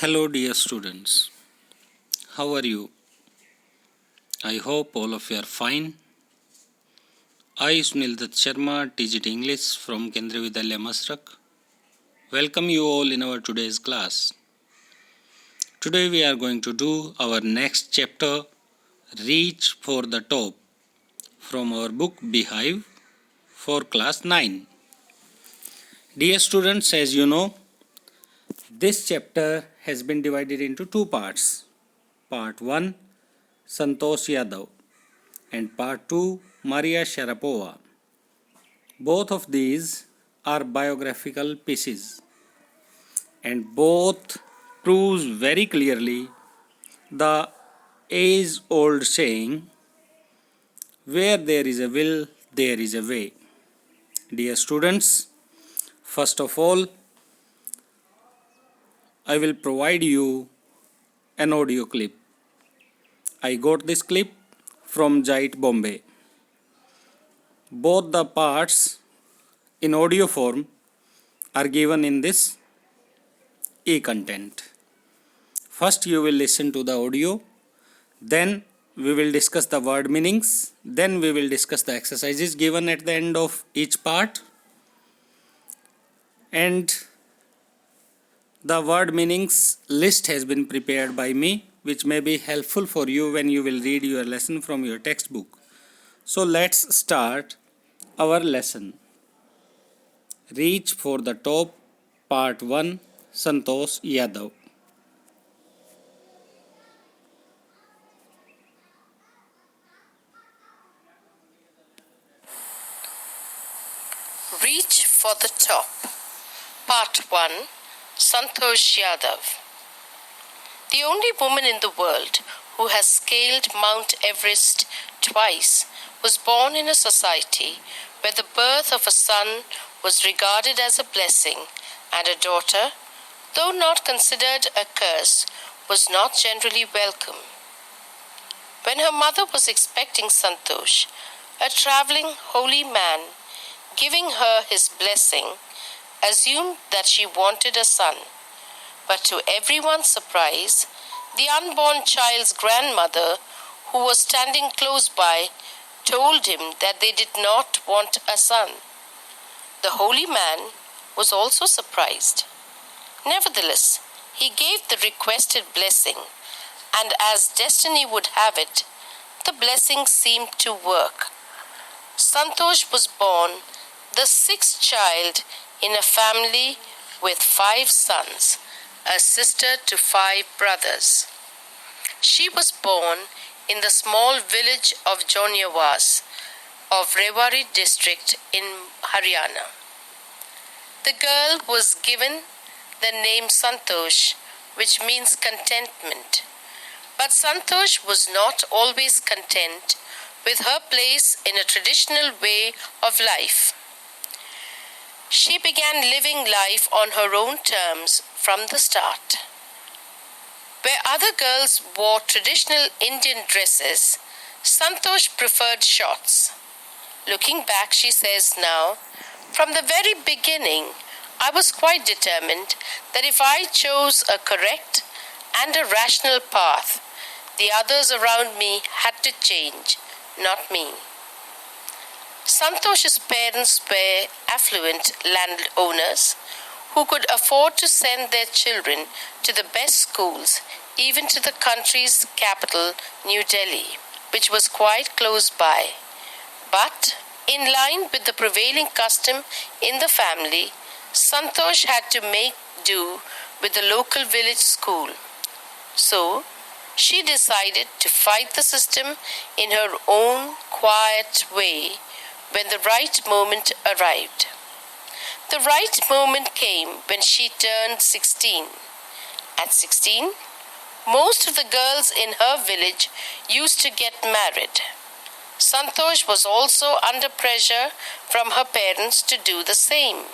Hello dear students, how are you? I hope all of you are fine. I, ZIET Sharma, teach English from Kendriya Vidyalaya Masrak. Welcome you all in our today's class. Today we are going to do our next chapter, Reach for the Top, from our book Beehive for class 9. Dear students, as you know, this chapter has been divided into two parts. Part 1, Santosh Yadav, and Part 2, Maria Sharapova. Both of these are biographical pieces, and both proves very clearly the age-old saying, where there is a will, there is a way. Dear students, first of all, I will provide you an audio clip. I got this clip from ZIET Mumbai. Both the parts in audio form are given in this e-content. First you will listen to the audio, then we will discuss the word meanings, then we will discuss the exercises given at the end of each part, and the word meanings list has been prepared by me, which may be helpful for you when you will read your lesson from your textbook. So let's start our lesson. Reach for the Top, Part 1, Santosh Yadav. Reach for the Top, Part 1, Santosh Yadav. The only woman in the world who has scaled Mount Everest twice was born in a society where the birth of a son was regarded as a blessing and a daughter, though not considered a curse, was not generally welcome. When her mother was expecting Santosh, a traveling holy man, giving her his blessing, assumed that she wanted a son. But to everyone's surprise, the unborn child's grandmother, who was standing close by, told him that they did not want a son. The holy man was also surprised. Nevertheless, he gave the requested blessing, and as destiny would have it, the blessing seemed to work. Santosh was born the sixth child in a family with 5 sons, a sister to 5 brothers. She was born in the small village of Joniawas of Rewari district in Haryana. The girl was given the name Santosh, which means contentment. But Santosh was not always content with her place in a traditional way of life. She began living life on her own terms from the start. Where other girls wore traditional Indian dresses, Santosh preferred shorts. Looking back, she says now, from the very beginning, I was quite determined that if I chose a correct and a rational path, the others around me had to change, not me. Santosh's parents were affluent landowners who could afford to send their children to the best schools, even to the country's capital, New Delhi, which was quite close by. But, in line with the prevailing custom in the family, Santosh had to make do with the local village school. So, she decided to fight the system in her own quiet way when the right moment arrived. The right moment came when she turned 16. At 16, most of the girls in her village used to get married. Santosh was also under pressure from her parents to do the same.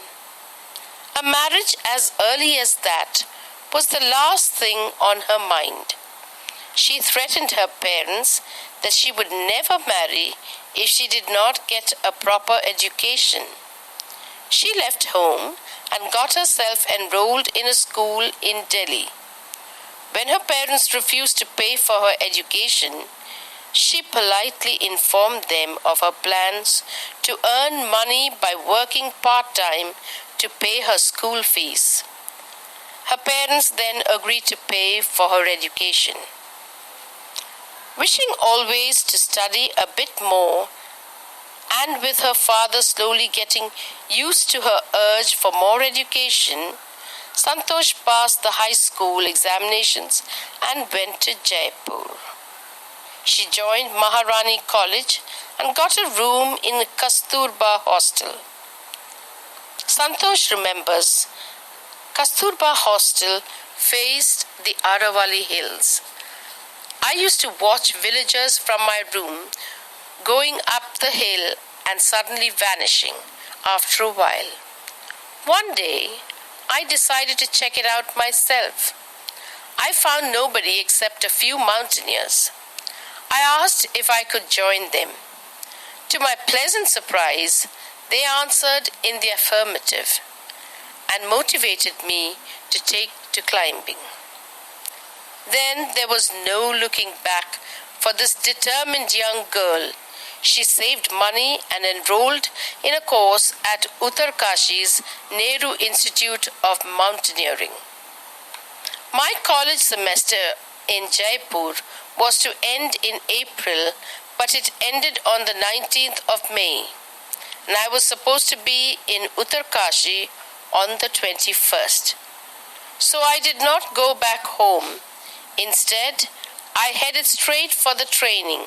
A marriage as early as that was the last thing on her mind. She threatened her parents that she would never marry if she did not get a proper education. She left home and got herself enrolled in a school in Delhi. When her parents refused to pay for her education, she politely informed them of her plans to earn money by working part-time to pay her school fees. Her parents then agreed to pay for her education. Wishing always to study a bit more, and with her father slowly getting used to her urge for more education, Santosh passed the high school examinations and went to Jaipur. She joined Maharani College and got a room in the Kasturba hostel. Santosh remembers Kasturba hostel faced the Aravali hills. I used to watch villagers from my room going up the hill and suddenly vanishing after a while. One day, I decided to check it out myself. I found nobody except a few mountaineers. I asked if I could join them. To my pleasant surprise, they answered in the affirmative and motivated me to take to climbing. Then there was no looking back for this determined young girl. She saved money and enrolled in a course at Uttarkashi's Nehru Institute of Mountaineering. My college semester in Jaipur was to end in April, but it ended on the 19th of May, and I was supposed to be in Uttarkashi on the 21st. So I did not go back home. Instead, I headed straight for the training.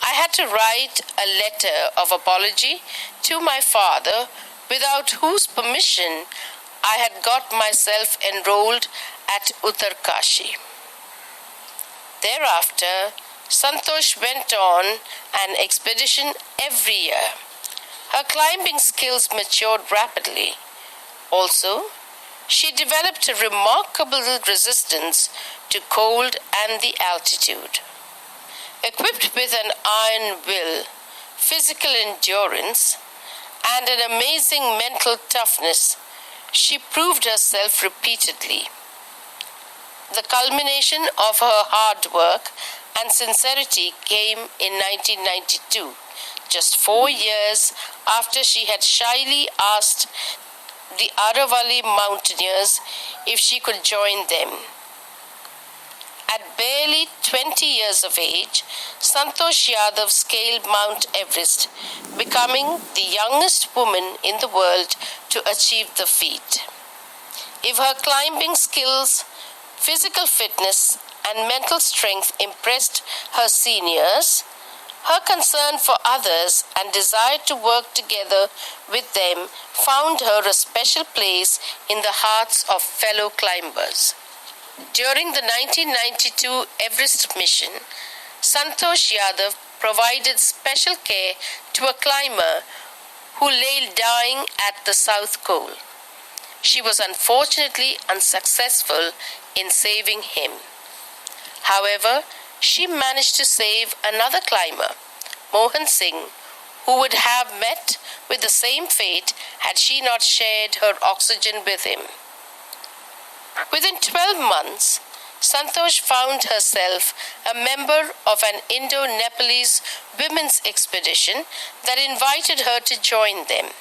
I had to write a letter of apology to my father, without whose permission I had got myself enrolled at Uttarkashi. Thereafter, Santosh went on an expedition every year. Her climbing skills matured rapidly. Also, she developed a remarkable resistance to cold and the altitude. Equipped with an iron will, physical endurance, and an amazing mental toughness, she proved herself repeatedly. The culmination of her hard work and sincerity came in 1992, just 4 years after she had shyly asked the Aravali mountaineers if she could join them. At barely 20 years of age, Santosh Yadav scaled Mount Everest, becoming the youngest woman in the world to achieve the feat. If her climbing skills, physical fitness, and mental strength impressed her seniors, her concern for others and desire to work together with them found her a special place in the hearts of fellow climbers. During the 1992 Everest mission, Santosh Yadav provided special care to a climber who lay dying at the South Pole. She was unfortunately unsuccessful in saving him. However, she managed to save another climber, Mohan Singh, who would have met with the same fate had she not shared her oxygen with him. Within 12 months, Santosh found herself a member of an Indo-Nepalese women's expedition that invited her to join them.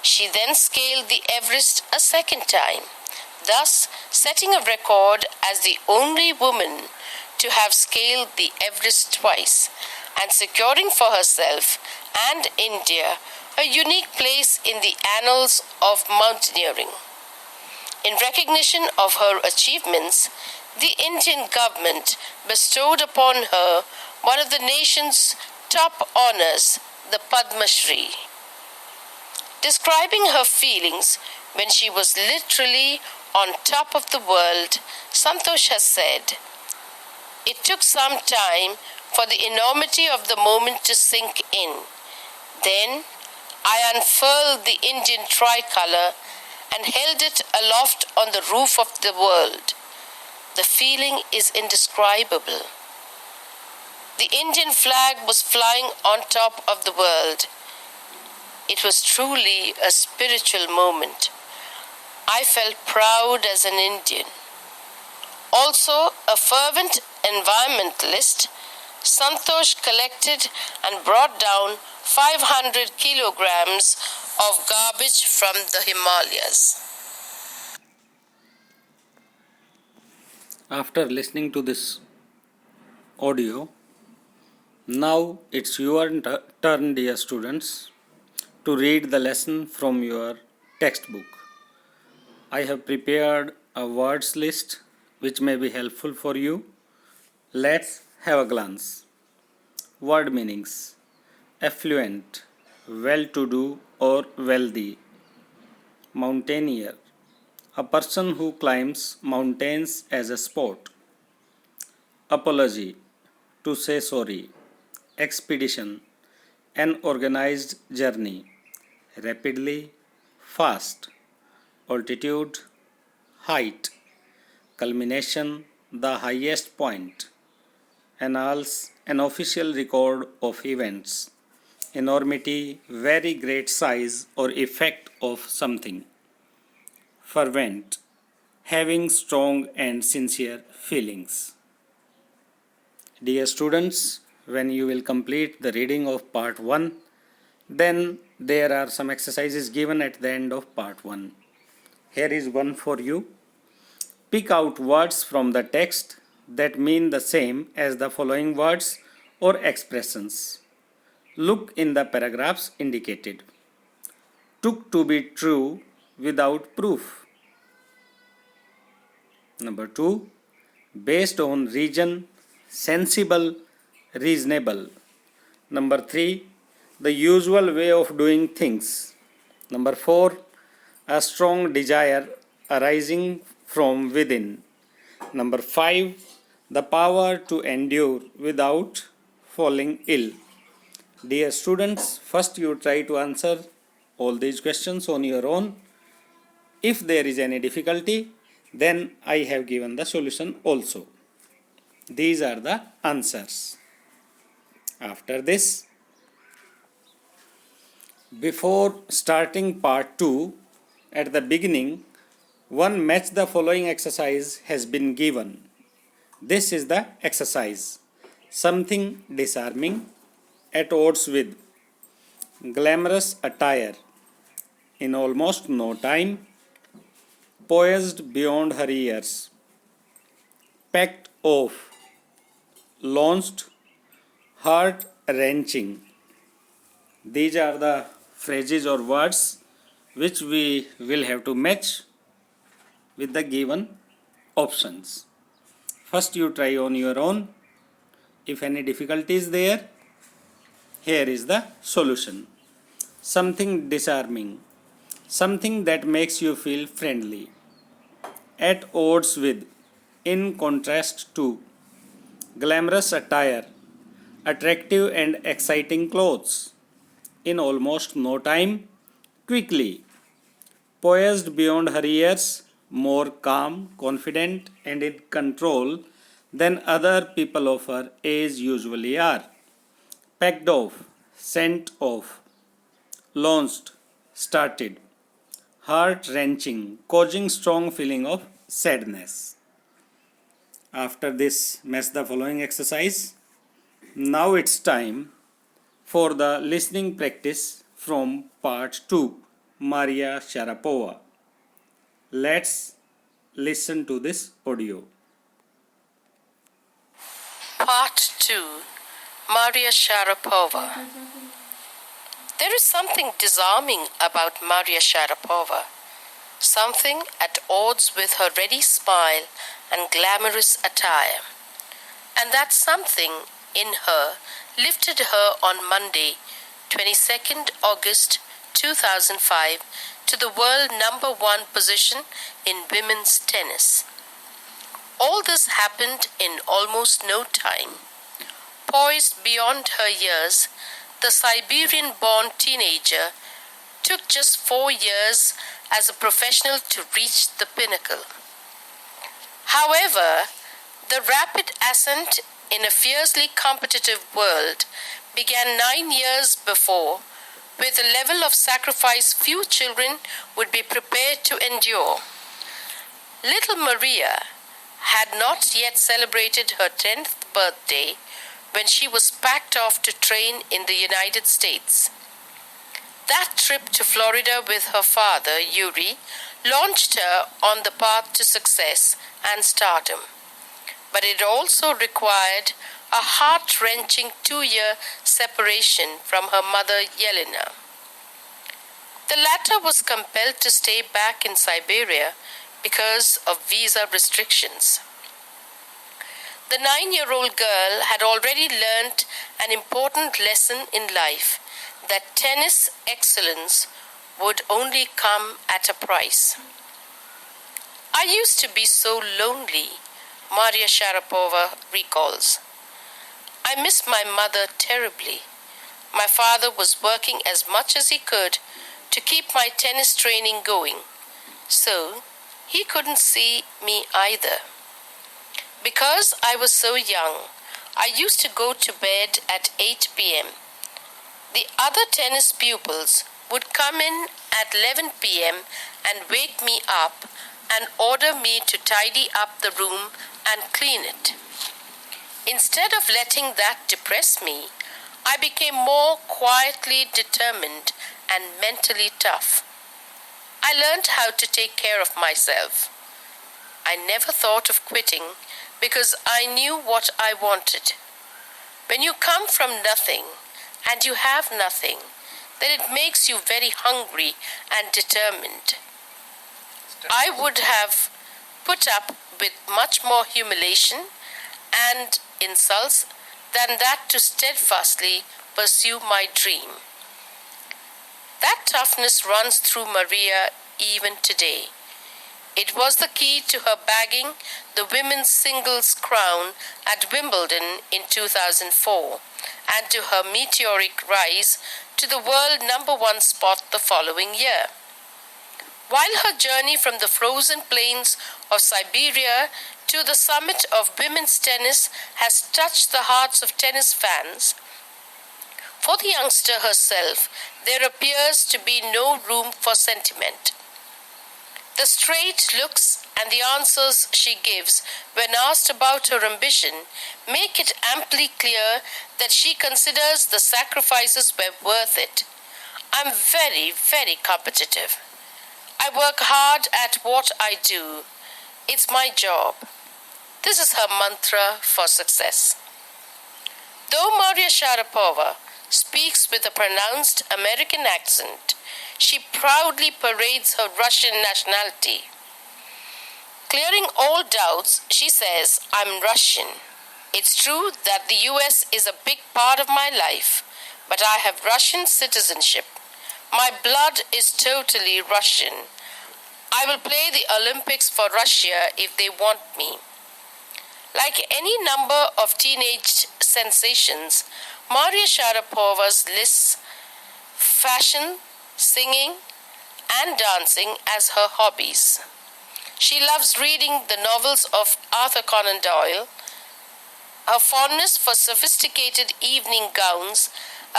She then scaled the Everest a second time, thus setting a record as the only woman to have scaled the Everest twice, and securing for herself and India a unique place in the annals of mountaineering. In recognition of her achievements, the Indian government bestowed upon her one of the nation's top honors, the Padma Shri. Describing her feelings when she was literally on top of the world, Santosh has said, "It took some time for the enormity of the moment to sink in. Then I unfurled the Indian tricolour and held it aloft on the roof of the world. The feeling is indescribable. The Indian flag was flying on top of the world. It was truly a spiritual moment. I felt proud as an Indian. Also a fervent environmentalist, Santosh collected and brought down 500 kilograms of garbage from the Himalayas. After listening to this audio, now it's your turn, dear students, to read the lesson from your textbook. I have prepared a words list which may be helpful for you. Let's have a glance. Word meanings: affluent, well to do or wealthy. Mountaineer, a person who climbs mountains as a sport. Apology, to say sorry. Expedition, an organized journey. Rapidly, fast. Altitude, height. Culmination, the highest point. Annals, an official record of events. Enormity, very great size or effect of something. Fervent, having strong and sincere feelings. Dear students, when you will complete the reading of part 1, then there are some exercises given at the end of part 1. Here is one for you. Pick out words from the text that mean the same as the following words or expressions. Look in the paragraphs indicated. Took to be true without proof. Number 2. Based on reason, sensible, reasonable. Number 3. The usual way of doing things. Number 4. A strong desire arising from within. Number 5. The power to endure without falling ill. Dear students, first you try to answer all these questions on your own. If there is any difficulty, then I have given the solution also. These are the answers. After this, before starting part 2, at the beginning, one match the following exercise has been given. This is the exercise. Something disarming, at odds with, glamorous attire, in almost no time, poised beyond her years, packed off, launched, heart-wrenching. These are the phrases or words which we will have to match with the given options. First you try on your own. If any difficulty is there, here is the solution. Something disarming, something that makes you feel friendly, at odds with, in contrast to, glamorous attire, attractive and exciting clothes, in almost no time, quickly, poised beyond her years, more calm, confident and in control than other people of her age usually are, packed off, sent off, launched, started, heart-wrenching, causing strong feeling of sadness. After this, match the following exercise. Now it's time for the listening practice from part 2, Maria Sharapova. Let's listen to this audio. Part 2, Maria Sharapova. There is something disarming about Maria Sharapova, something at odds with her ready smile and glamorous attire. And that something in her lifted her on Monday, 22nd August 2005, to the world #1 position in women's tennis. All this happened in almost no time. Poised beyond her years, the Siberian-born teenager took just 4 years as a professional to reach the pinnacle. However, the rapid ascent in a fiercely competitive world began 9 years before, with a level of sacrifice few children would be prepared to endure. Little Maria had not yet celebrated her 10th birthday when she was packed off to train in the United States. That trip to Florida with her father, Yuri, launched her on the path to success and stardom. But it also required a heart-wrenching 2-year separation from her mother, Yelena. The latter was compelled to stay back in Siberia because of visa restrictions. The 9-year-old girl had already learnt an important lesson in life, that tennis excellence would only come at a price. I used to be so lonely, Maria Sharapova recalls. I missed my mother terribly. My father was working as much as he could to keep my tennis training going, so he couldn't see me either. Because I was so young, I used to go to bed at 8 p.m. The other tennis pupils would come in at 11 p.m. and wake me up and order me to tidy up the room and clean it. Instead of letting that depress me, I became more quietly determined and mentally tough. I learned how to take care of myself. I never thought of quitting because I knew what I wanted. When you come from nothing and you have nothing, then it makes you very hungry and determined. I would have put up with much more humiliation and insults than that to steadfastly pursue my dream. That toughness runs through Maria even today. It was the key to her bagging the women's singles crown at Wimbledon in 2004 and to her meteoric rise to the world #1 spot the following year. While her journey from the frozen plains of Siberia to the summit of women's tennis has touched the hearts of tennis fans, for the youngster herself, there appears to be no room for sentiment. The straight looks and the answers she gives when asked about her ambition make it amply clear that she considers the sacrifices were worth it. I'm very, very competitive. I work hard at what I do. It's my job. This is her mantra for success. Though Maria Sharapova speaks with a pronounced American accent, she proudly parades her Russian nationality. Clearing all doubts, she says, I'm Russian. It's true that the US is a big part of my life, but I have Russian citizenship. My blood is totally Russian. I will play the Olympics for Russia if they want me. Like any number of teenage sensations, Maria Sharapova's lists fashion, singing, and dancing as her hobbies. She loves reading the novels of Arthur Conan Doyle. Her fondness for sophisticated evening gowns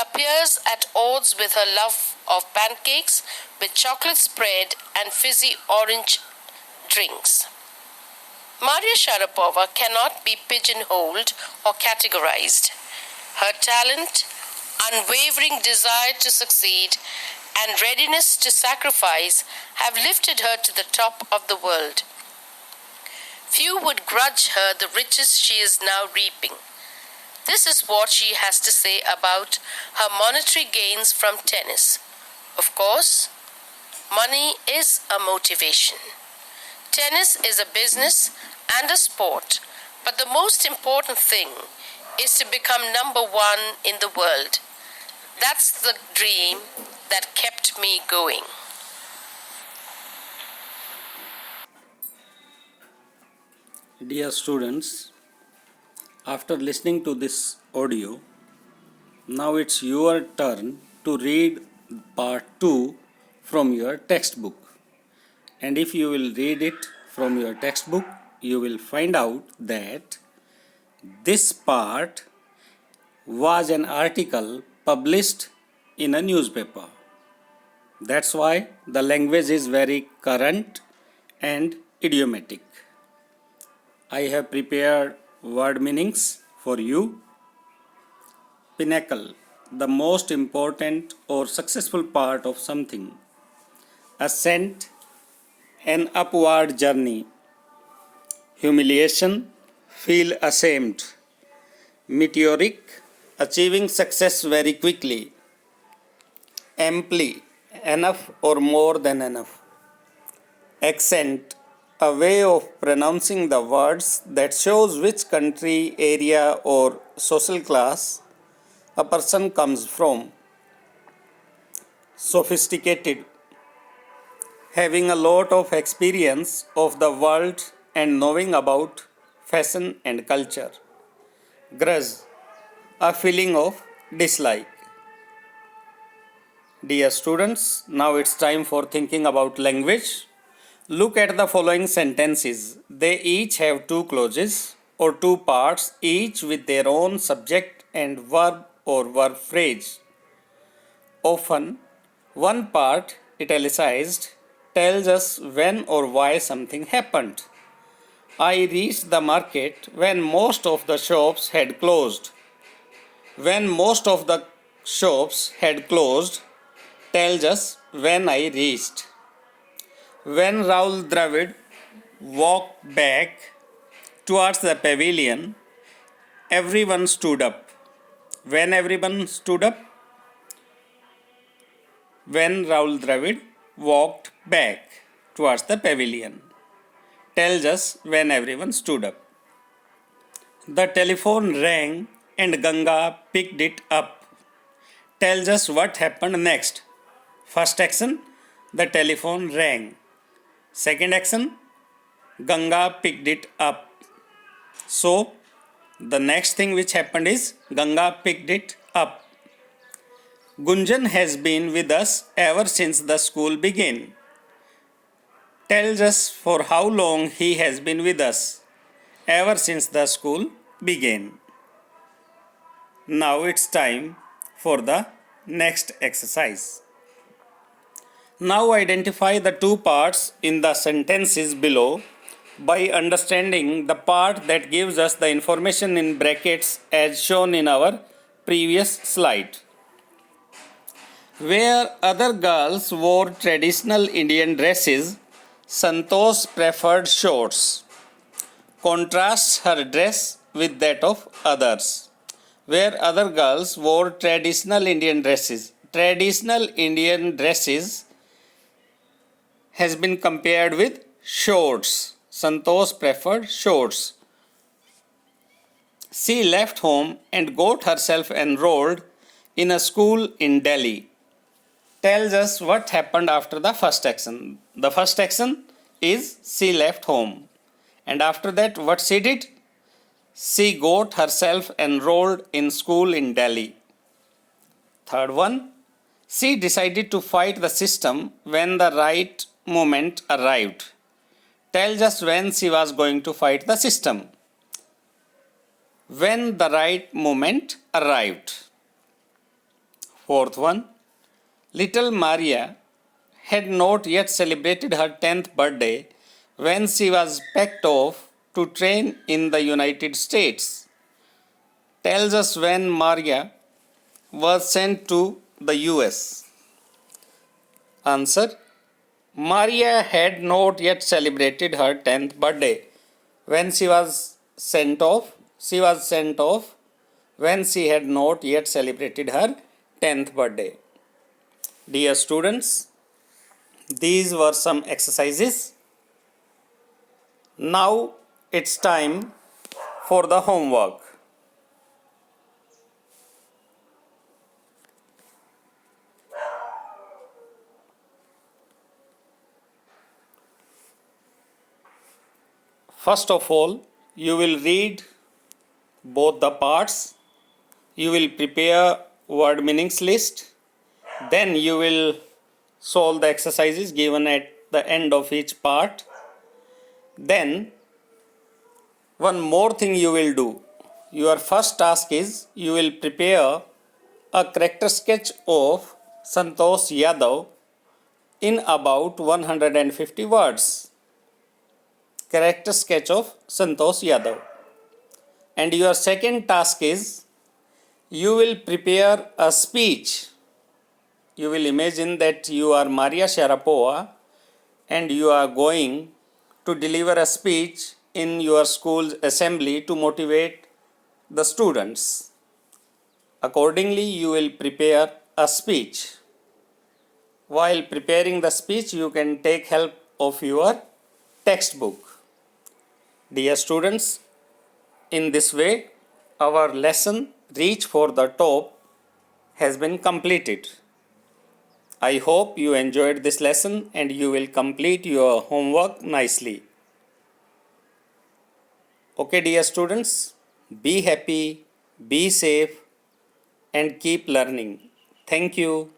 appears at odds with her love of pancakes with chocolate spread and fizzy orange drinks. Maria Sharapova cannot be pigeonholed or categorized. Her talent, unwavering desire to succeed, and readiness to sacrifice have lifted her to the top of the world. Few would grudge her the riches she is now reaping. This is what she has to say about her monetary gains from tennis. Of course, money is a motivation. Tennis is a business and a sport, but the most important thing is to become #1 in the world. That's the dream that kept me going. Dear students, after listening to this audio, now it's your turn to read part 2 from your textbook. And if you will read it from your textbook, you will find out that this part was an article published in a newspaper. That's why the language is very current and idiomatic. I have prepared word meanings for you. Pinnacle, the most important or successful part of something. Ascent, an upward journey. Humiliation, feel ashamed. Meteoric, achieving success very quickly. Amply, enough or more than enough. Accent, a way of pronouncing the words that shows which country, area, or social class a person comes from. Sophisticated, having a lot of experience of the world and knowing about fashion and culture. Grudge, a feeling of dislike. Dear students, now it's time for thinking about language. Look at the following sentences. They each have two clauses or two parts, each with their own subject and verb or verb phrase. Often, one part, italicized, tells us when or why something happened. I reached the market when most of the shops had closed. When most of the shops had closed tells us when I reached. When Raul Dravid walked back towards the pavilion, everyone stood up. When everyone stood up? When Raul Dravid walked back towards the pavilion, tells us when everyone stood up. The telephone rang and Ganga picked it up, tells us what happened next. First action, the telephone rang. Second action, Ganga picked it up. So, the next thing which happened is Ganga picked it up. Gunjan has been with us ever since the school began. Tells us for how long he has been with us ever since the school began. Now it's time for the next exercise. Now identify the two parts in the sentences below by understanding the part that gives us the information in brackets as shown in our previous slide. Where other girls wore traditional Indian dresses, Santosh preferred shorts. Contrasts her dress with that of others. Where other girls wore traditional Indian dresses. Traditional Indian dresses has been compared with shorts. Santosh preferred shorts. She left home and got herself enrolled in a school in Delhi. Tells us what happened after the first action. The first action is she left home. And after that, what she did? She got herself enrolled in school in Delhi. Third one, she decided to fight the system when the right moment arrived. Tells us when she was going to fight the system. When the right moment arrived. Fourth one, little Maria had not yet celebrated her 10th birthday when she was packed off to train in the United States. Tells us when Maria was sent to the US. Answer, Maria had not yet celebrated her 10th birthday. When she was sent off when she had not yet celebrated her 10th birthday. Dear students, these were some exercises. Now it's time for the homework. First of all, you will read both the parts. You will prepare word meanings list. Then you will solve the exercises given at the end of each part. Then one more thing you will do. Your first task is you will prepare a character sketch of Santosh Yadav in about 150 words. character sketch of Santosh Yadav. And your second task is you will prepare a speech. You will imagine that you are Maria Sharapova and you are going to deliver a speech in your school's assembly to motivate the students. Accordingly, you will prepare a speech. While preparing the speech, you can take help of your textbook. Dear students, in this way, our lesson Reach for the Top has been completed. I hope you enjoyed this lesson and you will complete your homework nicely. Okay, dear students, be happy, be safe, and keep learning. Thank you.